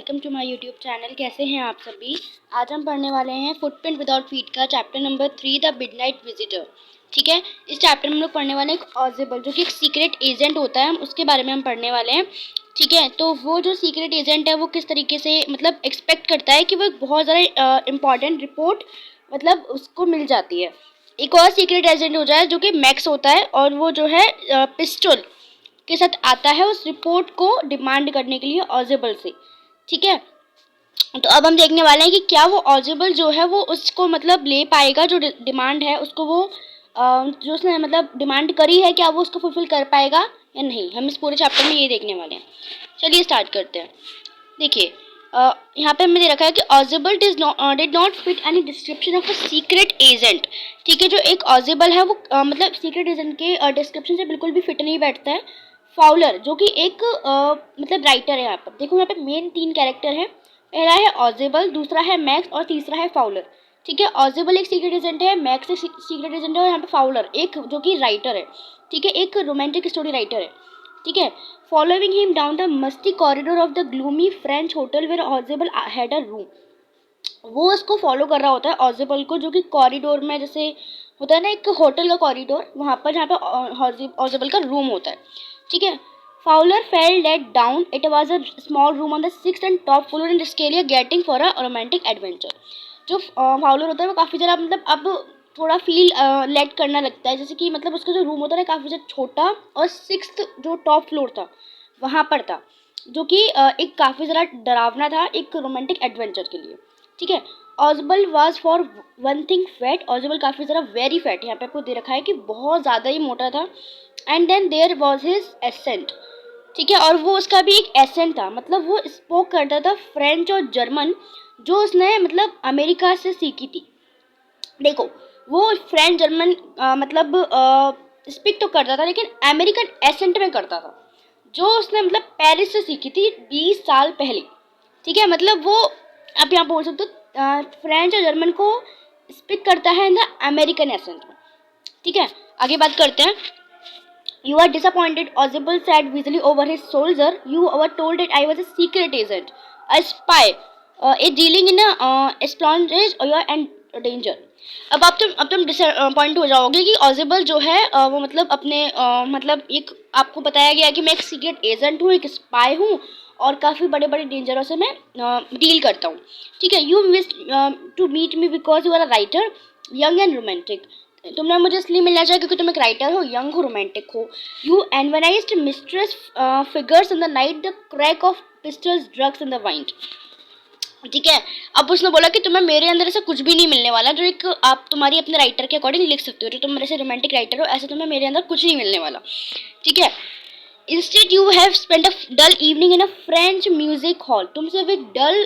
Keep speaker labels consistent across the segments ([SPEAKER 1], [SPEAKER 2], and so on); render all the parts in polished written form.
[SPEAKER 1] Welcome to my YouTube channel. कैसे हैं आप सभी। आज हम पढ़ने वाले हैं फुटप्रिंट विदाउट फीट का chapter number 3 the midnight visitor. ठीक है, इस चैप्टर में हम लोग पढ़ने वाले हैं एक ऑजिबल जो कि एक सीक्रेट एजेंट होता है, हम उसके बारे में हम पढ़ने वाले हैं। ठीक है, तो वो जो सीक्रेट एजेंट है वो किस तरीके से मतलब एक्सपेक्ट करता है कि वो एक बहुत ज़्यादा इंपॉर्टेंट रिपोर्ट मतलब उसको मिल जाती है। एक और सीक्रेट एजेंट हो जाए जो कि मैक्स होता है और वो जो है पिस्टल के साथ आता है उस रिपोर्ट को डिमांड करने के लिए ऑजिबल से। ठीक है, तो अब हम देखने वाले हैं कि क्या वो ऑजिबल जो है वो उसको मतलब ले पाएगा, जो डिमांड है उसको वो जो उसने मतलब डिमांड करी है क्या वो उसको फुलफिल कर पाएगा या नहीं। हम इस पूरे चैप्टर में ये देखने वाले हैं। चलिए स्टार्ट करते हैं। देखिए यहाँ पे हमने दे रखा है कि Ausable did not fit any description of a secret agent. ठीक है, जो एक ऑजिबल है वो मतलब सीक्रेट एजेंट के डिस्क्रिप्शन से बिल्कुल भी फिट नहीं बैठता है। फाउलर जो कि एक मतलब राइटर है। यहाँ पर देखो, यहाँ पे मेन 3 कैरेक्टर हैं। पहला है ऑजिबल, दूसरा है मैक्स और तीसरा है फाउलर। ठीक है, ऑजिबल एक सीक्रेट एजेंट है, मैक्स एक सीक्रेट एजेंट है और यहाँ पे फाउलर एक जो कि राइटर है। ठीक है, एक रोमांटिक स्टोरी राइटर है। ठीक है, following him down the musty corridor of the gloomy French hotel where Ausable had a room. वो उसको फॉलो कर रहा होता है ऑजिबल को, जो कि कॉरिडोर में जैसे होता है ना एक होटल का कॉरिडोर, वहाँ पर जहाँ पे ऑजिबल का रूम होता है। ठीक है, Fowler felt let down. It was a small room on the 6th and top floor in scarcely a setting for a romantic adventure. जो फाउलर होता है वो काफ़ी ज़्यादा मतलब अब थोड़ा फील लेट करना लगता है, जैसे कि मतलब उसका जो रूम होता है काफ़ी ज़्यादा छोटा और 6th जो टॉप फ्लोर था वहाँ पर था, जो कि एक काफ़ी ज़्यादा डरावना था एक रोमांटिक एडवेंचर के लिए। ठीक है, Ausable was for one thing fat. Ausable काफ़ी ज़्यादा वेरी फैट, यहाँ पे आपको दे रखा है कि बहुत ज़्यादा ही मोटा था। And then there was his ascent. ठीक है, और वो उसका भी एक एसेंट था, मतलब वो स्पोक करता था फ्रेंच और जर्मन, जो उसने मतलब अमेरिका से सीखी थी। देखो, वो फ्रेंच जर्मन मतलब स्पीक तो करता था लेकिन अमेरिकन एसेंट में करता था, जो उसने मतलब पेरिस से सीखी थी 20 साल पहले। ठीक है, मतलब वो आप यहाँ बोल सकते हो फ्रेंच और जर्मन को स्पीक करता है इन द अमेरिकन एसेंट में। ठीक है, आगे बात करते हैं। You are disappointed, Ozibel said weasely over his shoulder. You were told that I was a secret agent, a spy, a dealing in a espionage and danger. अब तुम disappoint हो जाओगे कि ऑजिबल जो है वो मतलब अपने मतलब एक आपको बताया गया कि मैं एक सीक्रेट एजेंट हूँ, एक स्पाई हूँ और काफ़ी बड़े बड़े डेंजरों से मैं डील करता हूँ। ठीक है, you wish to meet me because you are a writer young and romantic. तुमने मुझे इसलिए मिलना चाहिए क्योंकि तुम एक राइटर हो, यंग हो, रोमांटिक हो। You envisioned mysterious figures in the night, the crack of pistols drugs in the wine. ठीक है, अब उसने बोला कि तुम्हें मेरे अंदर ऐसा कुछ भी नहीं मिलने वाला जो एक आप तुम्हारी अपने राइटर के अकॉर्डिंग लिख सकते हो, जो तुम मेरे से रोमांटिक राइटर हो ऐसे तुम्हें मेरे अंदर कुछ नहीं मिलने वाला। ठीक है, instead you have spend a dull evening in a French music hall. तुम सिर्फ एक डल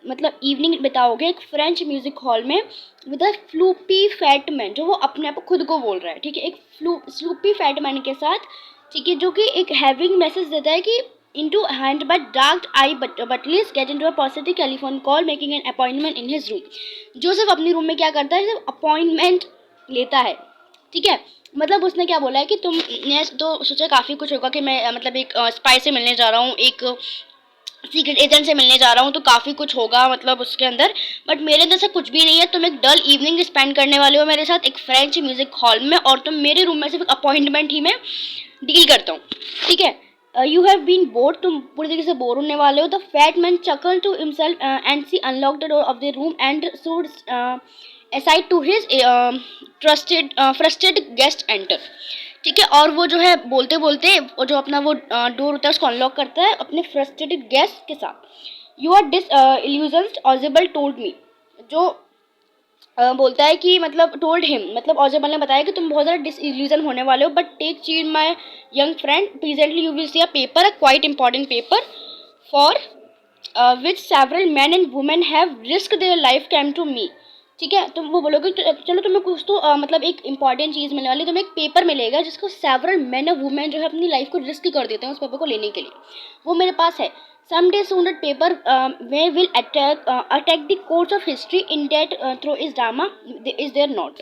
[SPEAKER 1] मतलब इवनिंग बिताओगे एक फ्रेंच म्यूजिक हॉल में with a floppy fat man, जो वो अपने आप खुद को बोल रहा है। ठीक है, एक फ्लूपी फैट मैन के साथ। ठीक है, जो कि एक हैविंग मैसेज देता है कि into hand but dark eye Butler's get into a positive telephone call making an appointment in his room। जो सिर्फ अपने रूम में क्या करता है, सिर्फ अपॉइंटमेंट लेता है। ठीक है, मतलब उसने क्या बोला है कि तुमने तो सोचा काफ़ी कुछ होगा कि मैं मतलब एक स्पाई से मिलने जा रहा हूँ, एक सीक्रेट एजेंट से मिलने जा रहा हूँ, तो काफ़ी कुछ होगा मतलब उसके अंदर, बट मेरे अंदर से कुछ भी नहीं है। तुम एक डल इवनिंग स्पेंड करने वाले हो मेरे साथ एक फ्रेंच म्यूजिक हॉल में और तुम मेरे रूम में सिर्फ अपॉइंटमेंट ही मैं डील करता हूँ। ठीक है, यू हैव बीन बोर्ड, तुम पूरी तरीके से बोर होने वाले हो। The fat man chuckle to himself and he unlock the door of the room and stood aside to his frustrated guest enter. ठीक है, और वो जो है बोलते बोलते वो जो अपना वो डोर होता है उसको अनलॉक करता है अपने फ्रस्ट्रेटेड गेस्ट के साथ। You are disillusioned Ausable told me, जो बोलता है कि मतलब टोल्ड हिम मतलब ऑजिबल ने बताया कि तुम बहुत ज़्यादा डिसइल्यूजन होने वाले हो, but take cheat my young friend, presently you will see a paper, a quite important paper for which several man and women have risk their life came to me. ठीक है, तुम वो बोलोगे चलो तुम्हें कुछ तो मतलब एक इंपॉर्टेंट चीज़ मिलने वाली, तुम्हें एक पेपर मिलेगा जिसको सेवरल मैन और वुमेन जो है अपनी लाइफ को रिस्क कर देते हैं उस पेपर को लेने के लिए, वो मेरे पास है। Someday soon that paper may will attack the course of history in that through is drama is there not।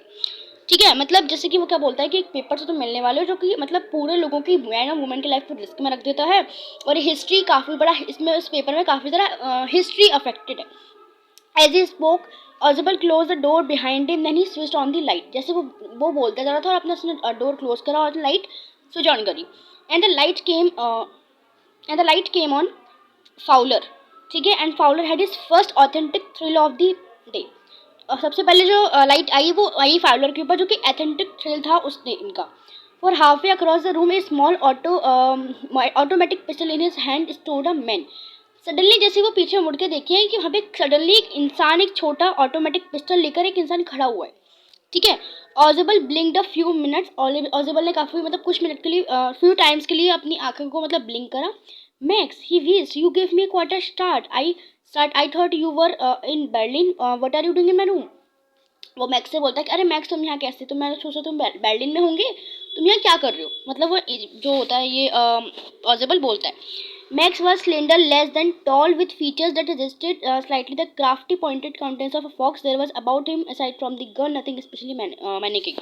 [SPEAKER 1] ठीक है, मतलब जैसे कि वो क्या बोलता है कि एक पेपर से तुम मिलने वाले हो जो कि मतलब पूरे लोगों की मैन और वुमेन की लाइफ को रिस्क में रख देता है। और हिस्ट्री काफ़ी बड़ा इसमें, इस पेपर में काफ़ी सारा हिस्ट्री अफेक्टेड है। As he spoke Ausable close the door behind him, then he switched on the light. जैसे वो बोलता जा रहा था और अपने उसने डोर क्लोज करा और लाइट स्विच ऑन करी। And the light came on Fowler. ठीक है, and Fowler had his first authentic thrill of the day. और सबसे पहले जो लाइट आई वो आई फाउलर के ऊपर, जो कि एथेंटिक थ्रिल था उस डे इनका। For half way across the room A small automatic pistol in his hand stored a man. Suddenly जैसे वो पीछे मुड़ के देखे कि वहाँ पे सडनली एक इंसान, एक छोटा ऑटोमेटिक पिस्टल लेकर एक इंसान खड़ा हुआ है। ठीक है, ऑजिबल ब्लिंक्ड अ फ्यू मिनट्स। ऑजिबल ने काफ़ी मतलब कुछ मिनट के लिए, फ्यू टाइम्स के लिए अपनी आंखों को मतलब ब्लिंक करा। Max, he wheezed, you give me quarter start I thought you were in Berlin, what are you doing in my room. वो मैक्स से बोलता है कि अरे मैक्स तुम यहाँ कैसे, तो मैंने सोचा तुम बर्लिन में होंगे, तुम यहाँ क्या कर रहे हो। मतलब वो जो होता है ये ऑजिबल बोलता है। Max was slender, less than tall, with features that suggested slightly the crafty, pointed countenance of a fox. There was about him, aside from the gun, nothing especially menacing.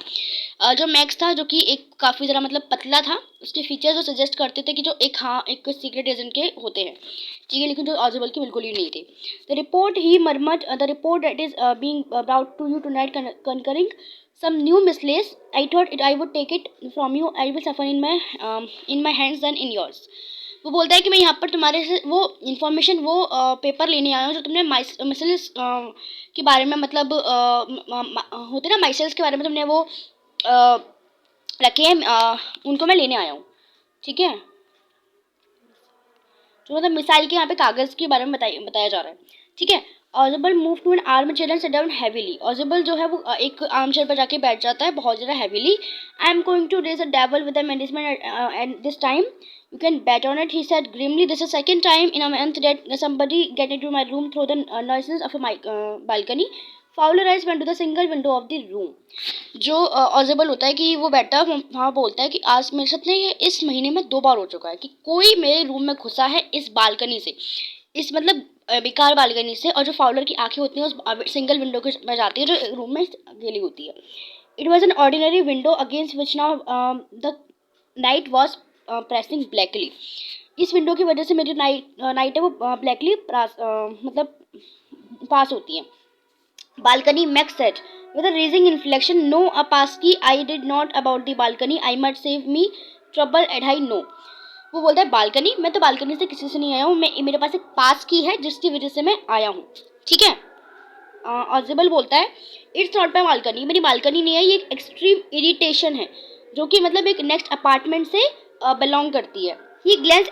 [SPEAKER 1] जो मैक्स था, जो कि एक काफ़ी ज़रा मतलब पतला था, उसके फीचर्स जो सजेस्ट करते थे कि जो एक सीक्रेट एजेंट के होते हैं। ठीक है, लेकिन जो ऑजिबल की बिल्कुल ही नहीं थे। The report he murmured, the report that is being brought to you tonight concerning some new misplace. I thought I would take it from you. I will suffer in my hands than in yours. वो बोलता है कि मैं यहाँ पर तुम्हारे से वो इन्फॉर्मेशन, वो पेपर लेने आया हूँ जो तुमने मिसल्स के बारे में मतलब होते ना माइसेल्स के बारे में तुमने वो रखे हैं, उनको मैं लेने आया हूँ। ठीक है, जो मतलब मिसाइल के यहाँ पे कागज़ के बारे में बताया जा रहा है। ठीक है, Ausable move to an armchair and sit down heavily. Ausable जो है वो एक आर्म चेयर पर जाके बैठ जाता है बहुत ज़्यादा heavily. I am going to raise a devil with the management at this time, you can bet on it, he said grimly. This is the second time in a month that somebody get into my room through the noises of a balcony. Fowler eyes went to the single window of the room. जो ऑजिबल होता है कि वो बैठा वहाँ बोलता है कि आज मेरे साथ ये इस महीने में 2 बार हो चुका है कि कोई मेरे रूम में घुसा है इस बालकनी से, इस मतलब बेकार बालकनी से। और जो फाउलर की आंखें होती हैं उस सिंगल विंडो के में जाती है जो रूम में गेली होती है। It was an ordinary window against which now the night was pressing blackly. इस विंडो की वजह से मेरी नाइट है वो ब्लैकली मतलब पास होती है। Balcony Max said with a rising inflection, no a passkey, I did not about the balcony, I might save me trouble had I know. वो बोलता है बालकनी, मैं तो बालकनी से किसी से नहीं आया हूँ, मेरे पास एक पास की है जिसकी वजह से मैं आया हूँ। ठीक है, ऑजिबल बोलता है इट्स नॉट माई बालकनी, मेरी बालकनी नहीं है, ये एक एक्सट्रीम इरिटेशन है जो कि मतलब एक नेक्स्ट अपार्टमेंट से बिलोंग करती है। ही glens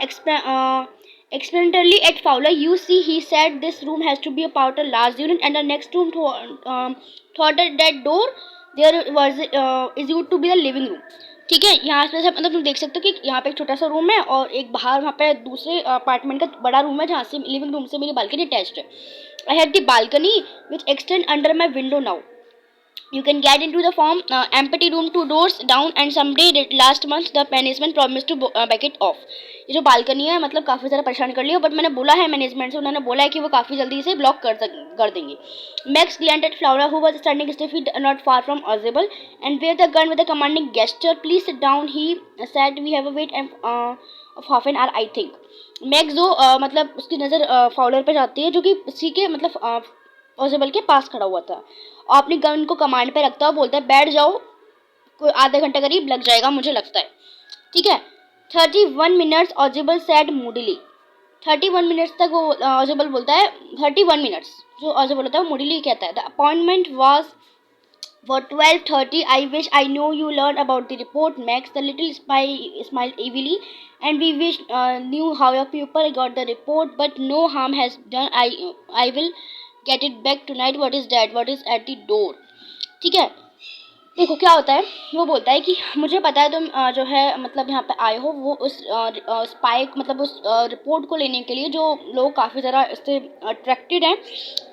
[SPEAKER 1] experimentally at Fowler. You see, he said, this room has to be about a large unit, and the next room thought that door there was is used to be the living room. ठीक है, यहाँ पे से मतलब तुम देख सकते हो कि यहाँ पे एक छोटा सा रूम है और एक बाहर वहाँ पे दूसरे अपार्टमेंट का बड़ा रूम है जहाँ से लिविंग रूम से मेरी बालकनी अटैच्ड है। I had the balcony which extend under my window now. You can get into the form empty room 2 doors down, and someday last month the management promised to back it off. ये जो balcony है मतलब काफ़ी ज़्यादा परेशान कर लिया, but मैंने बोला है मैनेजमेंट से, उन्होंने बोला है कि वो काफ़ी जल्दी इसे ब्लॉक कर देंगे. Max glanced at Flora, who was standing stiffly not far from Ozable, and waved the gun with a commanding gesture. Please sit down, he said. We have a wait of half an hour, I think. Max जो मतलब उसकी नज़र Fowler पे जाती है जो कि उसी के मतलब ऑजिबल के पास खड़ा हुआ था और अपनी गन को कमांड पे रखता है, बोलता है बैठ जाओ, कोई आधे घंटे करीब लग जाएगा मुझे लगता है. ठीक है, 31 मिनट्स ऑजिबल सेड मूडीली. 31 मिनट्स तक वो ऑजिबल बोलता है, 31 मिनट्स जो ऑजिबल होता है वो मूडीली कहता है. The appointment was for 12:30. I wish I knew you learned about the report, Max. The little spy smiled evilly. And we wish knew how your people got the report, but no harm has done. I will get it back tonight. What is that? What is at the door? ठीक है, देखो क्या होता है. वो बोलता है कि मुझे पता है तुम जो है मतलब यहाँ पे आए हो वो उस स्पाई मतलब उस रिपोर्ट को लेने के लिए जो लोग काफ़ी ज़्यादा इससे अट्रैक्टेड हैं.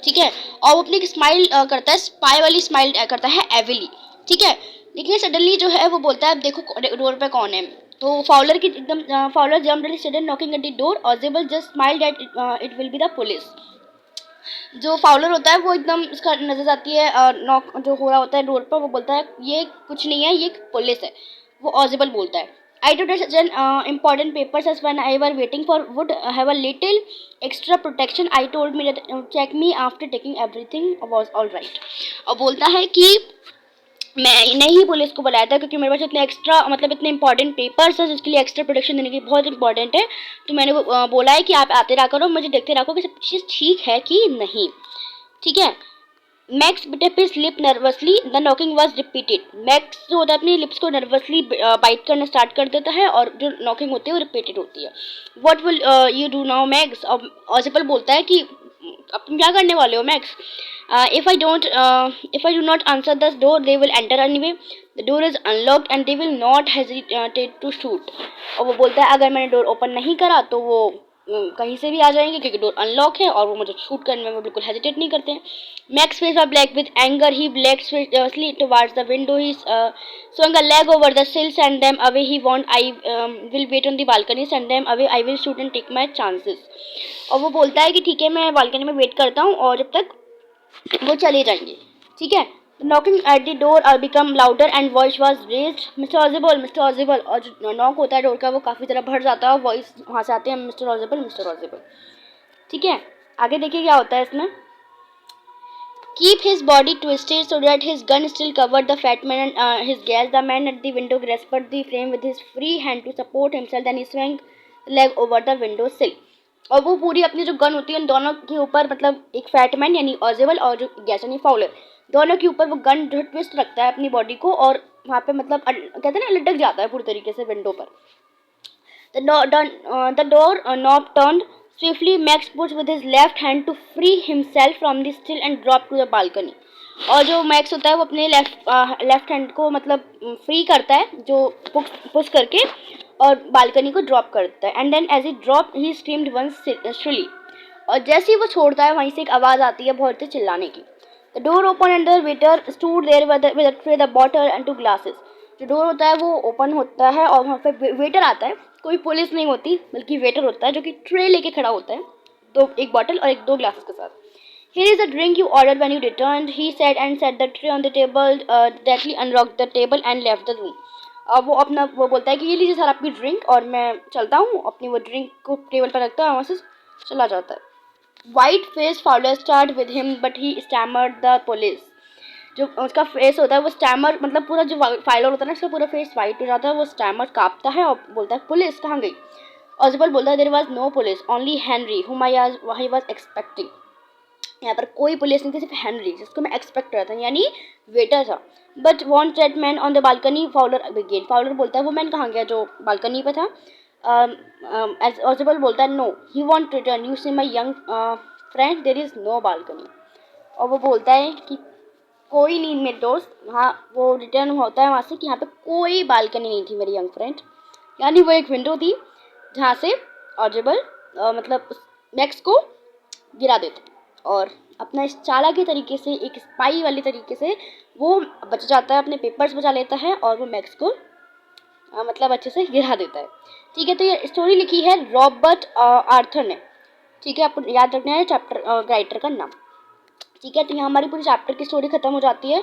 [SPEAKER 1] ठीक है, और वो अपनी स्माइल करता है, स्पाई वाली स्माइल करता है एविली. ठीक है, लेकिन सडनली जो है वो बोलता है अब देखो डोर पे कौन है. तो फाउलर की एकदम Fowler jumped sudden knocking at the door. Ausable just smiled at it will be the police. जो फाउलर होता है वो एकदम उसका नजर आती है नॉक जो हो रहा होता है डोर पर, वो बोलता है ये कुछ नहीं है, ये पुलिस है। वो ऑजिबल बोलता है, I too such an important papers as when I were waiting for would have a little extra protection. I told me that check me after taking everything was all right. और बोलता है कि मैंने ही police को बुलाया था क्योंकि मेरे पास इतने एक्स्ट्रा मतलब इतने इंपॉर्टेंट पेपर्स हैं जिसके लिए एक्स्ट्रा प्रोटेक्शन देने की बहुत इंपॉर्टेंट है। तो मैंने बोला है कि आप आते रहा करो, मुझे देखते रहा करो कि सब चीज़ ठीक है कि नहीं। ठीक है। Max bit up his lip nervously, the knocking was repeated. Max जो होता है अपनी लिप्स को नर्वसली बाइट करना स्टार्ट कर देता है और जो नॉकिंग होती है वो रिपीटेड होती है। What will you do now max? और ऑजिबल बोलता है कि अब तुम क्या करने वाले हो max? If I do not answer this door, they will enter anyway. The door is unlocked and they will not hesitate to shoot. और वो बोलता है अगर मैंने डोर ओपन नहीं करा तो वो कहीं से भी आ जाएंगे क्योंकि डोर अनलॉक है और वो मुझे शूट करने में वो बिल्कुल हेजिटेट नहीं करते हैं। Max face was black with anger. He blacked furiously towards the window. He swung a leg over the sill, send them away. He warned, I will wait on the balcony. Send them away. I will shoot and take my chances. और वो बोलता है कि ठीक है मैं balcony में wait करता हूँ और जब तक वो चले जाएंगे। ठीक है। Knocking at the door become louder and voice was raised, mister audible, mister audible. और जो नॉक होता है डोर का वो काफ़ी तरह भर जाता है और वॉइस वहाँ से आते हैं मिस्टर ऑजिबल, मिस्टर ऑजिबल। ठीक है। आगे देखिए क्या होता है इसमें। Keep his body twisted so that his gun still covered the fat man and his gaze. The man at the window grasped the frame with his free hand to support himself. Then he swung the leg over the window sill. और वो पूरी अपनी जो gun होती है उन दोनों के ऊपर मतलब एक फैटमैन यानी ऑजिबल और जो गैस यानी फाउलर दोनों के ऊपर वो गन जो ट्विस्ट रखता है अपनी बॉडी को और वहाँ पे मतलब कहते हैं ना लटक जाता है पूरी तरीके से विंडो पर। The door knob turned swiftly. Max pushed with his left hand to free himself from the sill and dropped to the balcony. और जो मैक्स होता है वो अपने लेफ्ट हैंड को मतलब फ्री करता है जो पुश करके और बालकनी को ड्रॉप करता है। And then as he drop he screamed once shrilly. और जैसे ही वो छोड़ता है वहीं से एक आवाज़ आती है बहुत ही चिल्लाने की। The door open and the waiter stood there with a tray, the bottle and 2 glasses. जो डोर होता है वो ओपन होता है और वहाँ पे वेटर आता है। कोई पुलिस नहीं होती बल्कि वेटर होता है जो कि ट्रे लेके खड़ा होता है एक बॉटल और 2 ग्लासेस के साथ। Here is a drink you ordered when you returned, he said and set the tray on the table, directly unlocked the table and left the room. अब वो बोलता है कि ये लीजिए सर आपकी ड्रिंक और मैं चलता हूँ। अपनी वो ड्रिंक को टेबल पर रखता है और वहाँ से चला जाता है। White face Fowler started with him but he stammered the police. जो उसका फेस होता है वो स्टैमर मतलब पूरा जो फाइलर होता है ना उसका पूरा फेस वाइट हो जाता है, वो स्टैमर कांपता है और बोलता है पुलिस कहाँ गई? ऑजिबल बोलता है there was no police only Henry whom I was expecting. यहाँ पर कोई पुलिस नहीं थी सिर्फ हेनरी जिसको मैं एक्सपेक्ट कर रहा था यानी वेटर था। But won't that man on the balcony Fowler began. Fowler बोलता है वो मैन कहाँ गया जो बालकनी पे था। एज ऑजिबल बोलता है no he won't return you see my young friend there is no balcony. और वो बोलता है कि कोई नहीं मेरे दोस्त, वहाँ वो रिटर्न होता है वहाँ से कि यहाँ पे कोई बालकनी नहीं थी मेरी यंग फ्रेंड, यानी वो एक विंडो थी जहाँ से ऑजिबल मतलब मैक्स को गिरा देता और अपना इस चालाकी तरीके से एक स्पाई वाले तरीके से वो बच जाता है, अपने पेपर्स बचा लेता है और वो मैक्स को मतलब अच्छे से गिरा देता है। ठीक है। तो ये स्टोरी लिखी है रॉबर्ट आर्थर ने। ठीक है। आपको याद रखना है चैप्टर राइटर का नाम। ठीक है। तो यहाँ हमारी पूरी चैप्टर की स्टोरी खत्म हो जाती है।